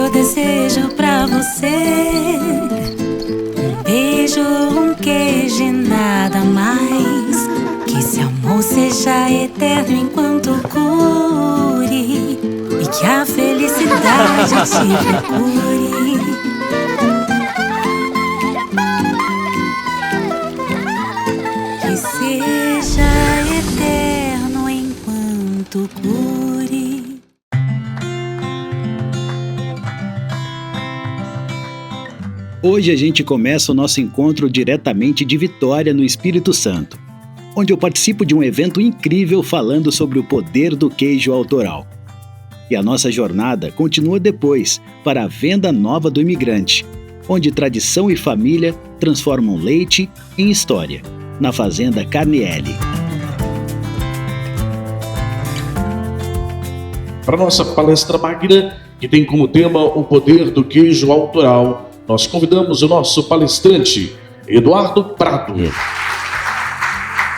eu desejo pra você um beijo, um queijo e nada mais. Que esse amor seja eterno enquanto cure e que a felicidade te procure. Que seja eterno enquanto cure. Hoje a gente começa o nosso encontro diretamente de Vitória, no Espírito Santo, onde eu participo de um evento incrível falando sobre o poder do queijo autoral. E a nossa jornada continua depois, para a Venda Nova do Imigrante, onde tradição e família transformam leite em história, na Fazenda Carnielli. Para nossa palestra magna, que tem como tema o poder do queijo autoral, nós convidamos o nosso palestrante, Eduardo Prado.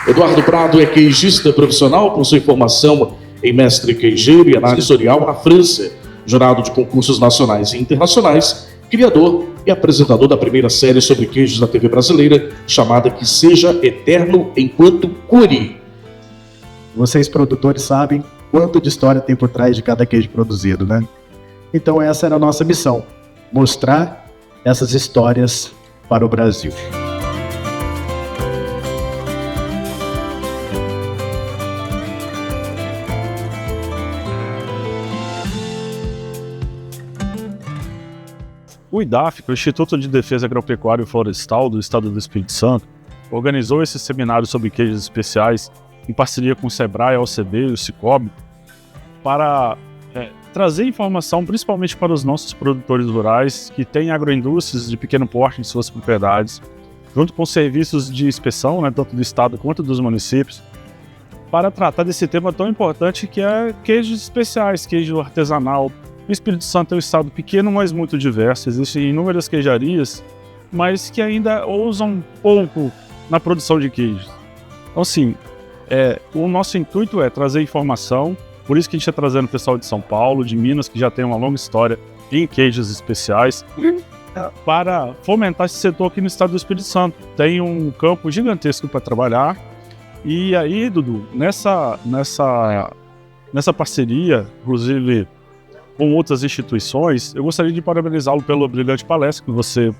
Eduardo Prado é queijista profissional, possui formação em mestre queijeiro e análise sensorial na França, jurado de concursos nacionais e internacionais, criador e apresentador da primeira série sobre queijos da TV brasileira, chamada Que Seja Eterno Enquanto Cure. Vocês, produtores, sabem quanto de história tem por trás de cada queijo produzido, né? Então essa era a nossa missão, mostrar essas histórias para o Brasil. O IDAF, o Instituto de Defesa Agropecuária e Florestal do Estado do Espírito Santo, organizou esse seminário sobre queijos especiais em parceria com o Sebrae, a OCB e o Cicobi, para trazer informação principalmente para os nossos produtores rurais que têm agroindústrias de pequeno porte em suas propriedades, junto com serviços de inspeção, tanto do Estado quanto dos municípios, para tratar desse tema tão importante que é queijos especiais, queijo artesanal. O Espírito Santo é um estado pequeno, mas muito diverso. Existem inúmeras queijarias, mas que ainda ousam pouco na produção de queijos. Então, assim, o nosso intuito é trazer informação. Por isso que a gente está trazendo o pessoal de São Paulo, de Minas, que já tem uma longa história em queijos especiais, para fomentar esse setor aqui no estado do Espírito Santo. Tem um campo gigantesco para trabalhar. E aí, Dudu, nessa parceria, inclusive com outras instituições, eu gostaria de parabenizá-lo pela brilhante palestra que você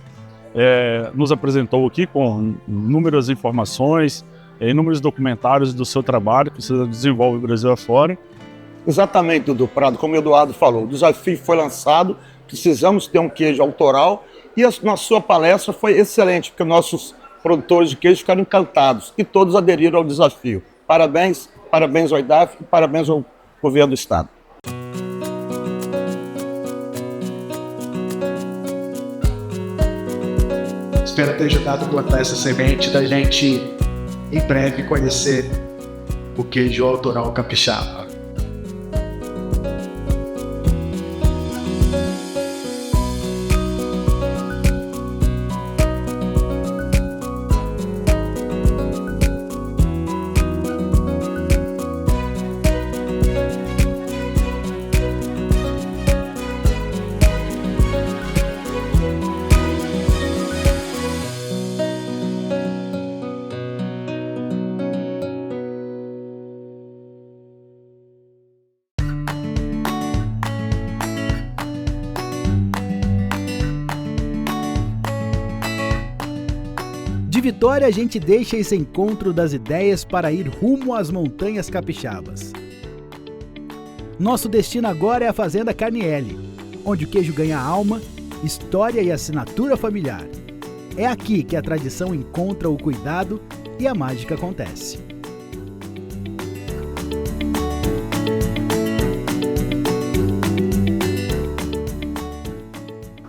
nos apresentou aqui, com inúmeras informações, inúmeros documentários do seu trabalho que você desenvolve no Brasil afora. Exatamente, Dudu Prado, como o Eduardo falou, o desafio foi lançado, precisamos ter um queijo autoral e na sua palestra foi excelente, porque nossos produtores de queijo ficaram encantados e todos aderiram ao desafio. Parabéns, parabéns ao IDAF e parabéns ao governo do Estado. Espero ter ajudado a plantar essa semente da gente, em breve, conhecer o queijo autoral capixaba. De Vitória, a gente deixa esse encontro das ideias para ir rumo às montanhas capixabas. Nosso destino agora é a Fazenda Carnielli, onde o queijo ganha alma, história e assinatura familiar. É aqui que a tradição encontra o cuidado e a mágica acontece.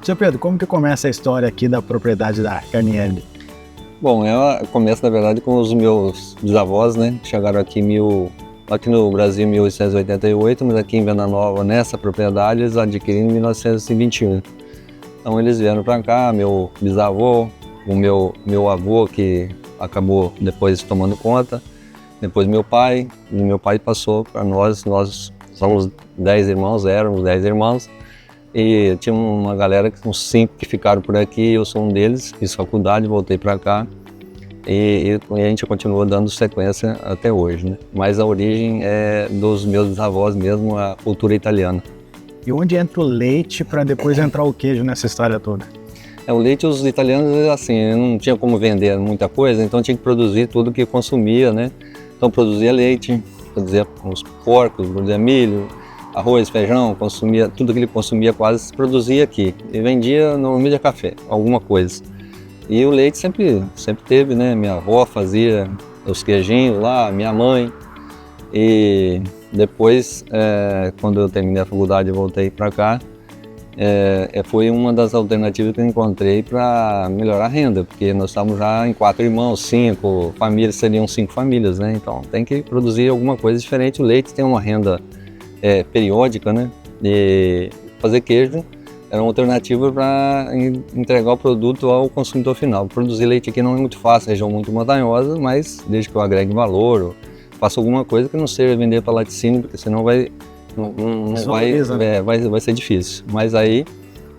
Seu Pedro, como que começa a história aqui da propriedade da Carnielli? Bom, ela começa, na verdade, com os meus bisavós, né? Chegaram aqui no Brasil em 1888, mas aqui em Venda Nova, nessa propriedade, eles adquiriram em 1921. Então eles vieram para cá, meu bisavô, o meu avô, que acabou depois tomando conta, depois meu pai, e meu pai passou para nós somos 10 irmãos, éramos 10 irmãos, E tinha uma galera, uns 5 que ficaram por aqui, eu sou um deles, fiz faculdade, voltei para cá. E a gente continua dando sequência até hoje, né? Mas a origem é dos meus avós mesmo, a cultura italiana. E onde entra o leite para depois entrar o queijo nessa história toda? O leite, os italianos, assim, não tinha como vender muita coisa, então tinha que produzir tudo que consumia, né? Então produzia leite, produzia os porcos, produzia milho, arroz, feijão, consumia, tudo que ele consumia quase produzia aqui. E vendia no mídia café, alguma coisa. E o leite sempre teve, né? Minha avó fazia os queijinhos lá, minha mãe. E depois, quando eu terminei a faculdade e voltei para cá, foi uma das alternativas que eu encontrei para melhorar a renda, porque nós estamos já em 4 irmãos, 5 famílias, seriam 5 famílias, né? Então tem que produzir alguma coisa diferente. O leite tem uma renda periódica, né? E fazer queijo era uma alternativa para entregar o produto ao consumidor final. Produzir leite aqui não é muito fácil, região muito montanhosa, mas desde que eu agregue valor, ou faça alguma coisa que não seja vender para laticínio, porque senão vai ser difícil. Mas aí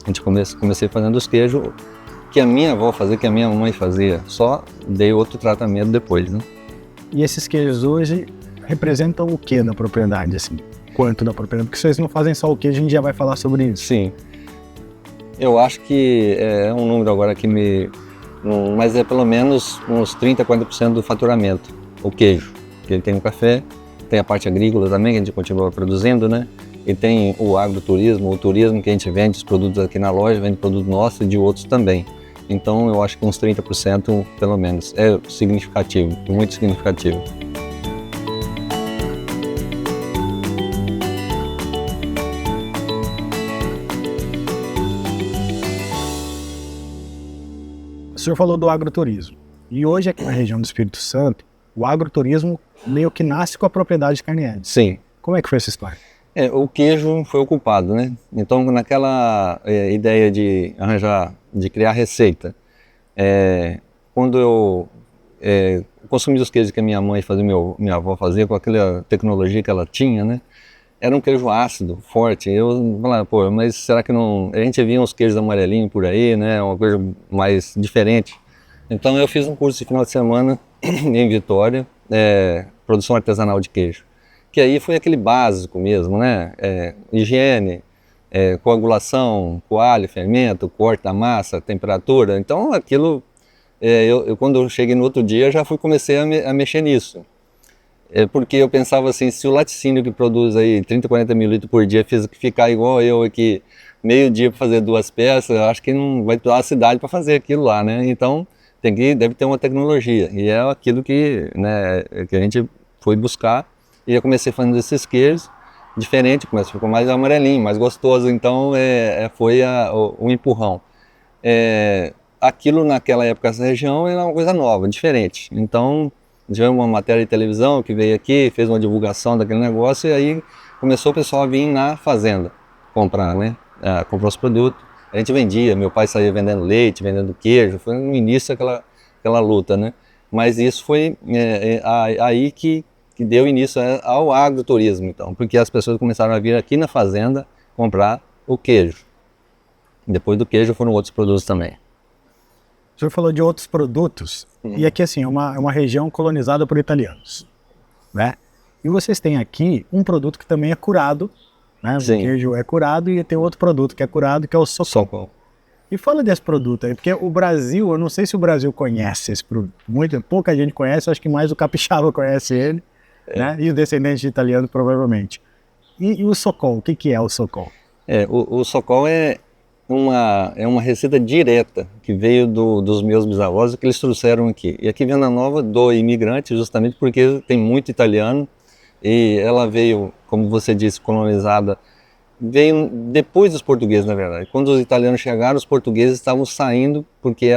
a gente comecei fazendo os queijos que a minha avó fazia, que a minha mãe fazia, só dei outro tratamento depois, né? E esses queijos hoje representam o que na propriedade, assim? Quanto da propriedade? Porque vocês não fazem só o queijo, a gente já vai falar sobre isso. Sim. Eu acho que é um número agora que mas é pelo menos uns 30%, 40% do faturamento, o queijo. Porque ele tem o café, tem a parte agrícola também, que a gente continua produzindo, né? E tem o agroturismo, o turismo que a gente vende os produtos aqui na loja, vende produto nosso e de outros também. Então eu acho que uns 30% pelo menos. É significativo, muito significativo. O senhor falou do agroturismo. E hoje aqui na região do Espírito Santo, o agroturismo meio que nasce com a propriedade de Carnielli. Sim. Como é que foi essa história? O queijo foi ocupado, né? Então naquela ideia de criar receita, quando eu consumi os queijos que a minha mãe fazia, minha avó fazia, com aquela tecnologia que ela tinha, né? Era um queijo ácido, forte. Eu falava, pô, mas será que não... A gente via uns queijos amarelinhos por aí, né? Uma coisa mais diferente. Então eu fiz um curso de final de semana em Vitória, produção artesanal de queijo. Que aí foi aquele básico mesmo, né? Higiene, coagulação, coalho, fermento, corte da massa, temperatura. Então aquilo, quando eu cheguei no outro dia, já comecei a mexer nisso. Porque eu pensava assim, se o laticínio que produz aí 30, 40 mil litros por dia ficar igual eu aqui, meio dia para fazer 2 peças, eu acho que não vai ter uma cidade para fazer aquilo lá, né? Então deve ter uma tecnologia, e é aquilo que, né, que a gente foi buscar. E eu comecei fazendo esses queijos diferente, ficou mais amarelinho, mais gostoso, então foi o empurrão. Aquilo naquela época, essa região era uma coisa nova, diferente. Então tivemos uma matéria de televisão que veio aqui, fez uma divulgação daquele negócio, e aí começou o pessoal a vir na fazenda comprar, né? Comprar os produtos. A gente vendia, meu pai saía vendendo leite, vendendo queijo, foi no início aquela luta, né? Mas isso foi aí que deu início ao agroturismo, então, porque as pessoas começaram a vir aqui na fazenda comprar o queijo. Depois do queijo foram outros produtos também. O senhor falou de outros produtos, e aqui assim, é uma região colonizada por italianos, né? E vocês têm aqui um produto que também é curado, né? O queijo é curado, e tem outro produto que é curado, que é o Socol. E fala desse produto aí, porque o Brasil, eu não sei se o Brasil conhece esse produto, pouca gente conhece, acho que mais o capixaba conhece ele, né? E o descendente de italiano provavelmente. E o Socol, o que é o Socol? O Socol é uma receita direta que veio dos meus bisavós, que eles trouxeram aqui. E aqui Venda Nova do imigrante, justamente porque tem muito italiano, e ela veio, como você disse, colonizada, veio depois dos portugueses, na verdade. Quando os italianos chegaram, os portugueses estavam saindo, porque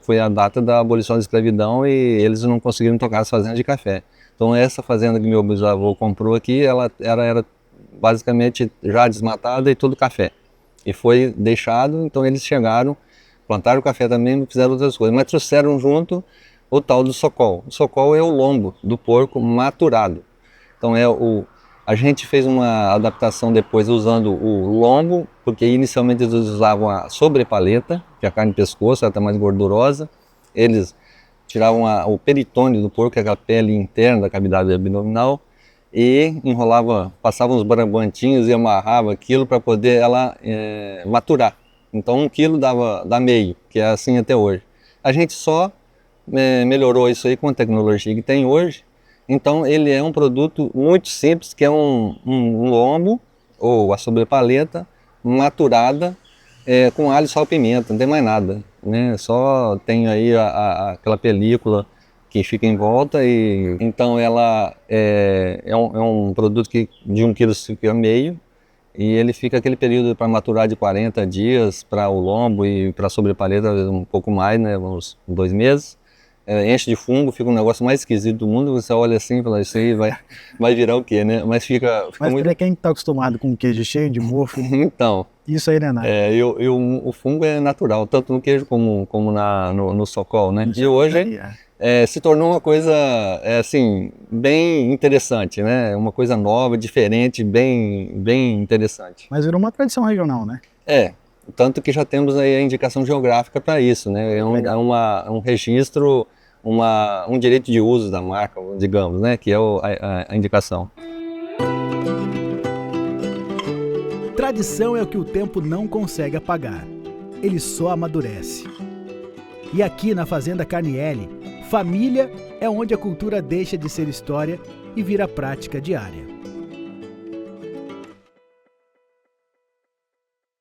foi a data da abolição da escravidão, e eles não conseguiram tocar as fazendas de café. Então essa fazenda que meu bisavô comprou aqui, ela era basicamente já desmatada e tudo café. E foi deixado, então eles chegaram, plantaram café também, fizeram outras coisas, mas trouxeram junto o tal do Socol. O Socol é o lombo do porco maturado. Então A gente fez uma adaptação depois usando o lombo, porque inicialmente eles usavam a sobrepaleta, que é a carne de pescoço, ela está mais gordurosa. Eles tiravam o peritônio do porco, que é aquela pele interna da cavidade abdominal, e passavam uns barabantinhos e amarrava aquilo para poder ela maturar. Então 1 quilo dá meio, que é assim até hoje. A gente só melhorou isso aí com a tecnologia que tem hoje. Então ele é um produto muito simples, que é um lombo, ou a sobrepaleta, maturada com alho, sal e pimenta, não tem mais nada, né? Só tem aí aquela película que fica em volta, e então ela é um produto que de 1 quilo fica meio, e ele fica aquele período para maturar de 40 dias para o lombo, e para a sobrepaleta um pouco mais, né? Uns 2 meses. Enche de fungo, fica um negócio mais esquisito do mundo. Você olha assim e fala, isso aí vai virar o quê, né? Mas fica muito... Para quem está acostumado com queijo cheio de mofo, então, isso aí não é nada. O fungo é natural, tanto no queijo como no socol, né? E hoje se tornou uma coisa assim, bem interessante, né? Uma coisa nova, diferente, bem interessante. Mas virou uma tradição regional, né? Tanto que já temos aí a indicação geográfica para isso, né? É um registro, um direito de uso da marca, digamos, né? Que é a indicação. Tradição é o que o tempo não consegue apagar. Ele só amadurece. E aqui na Fazenda Carnielli, família é onde a cultura deixa de ser história e vira prática diária.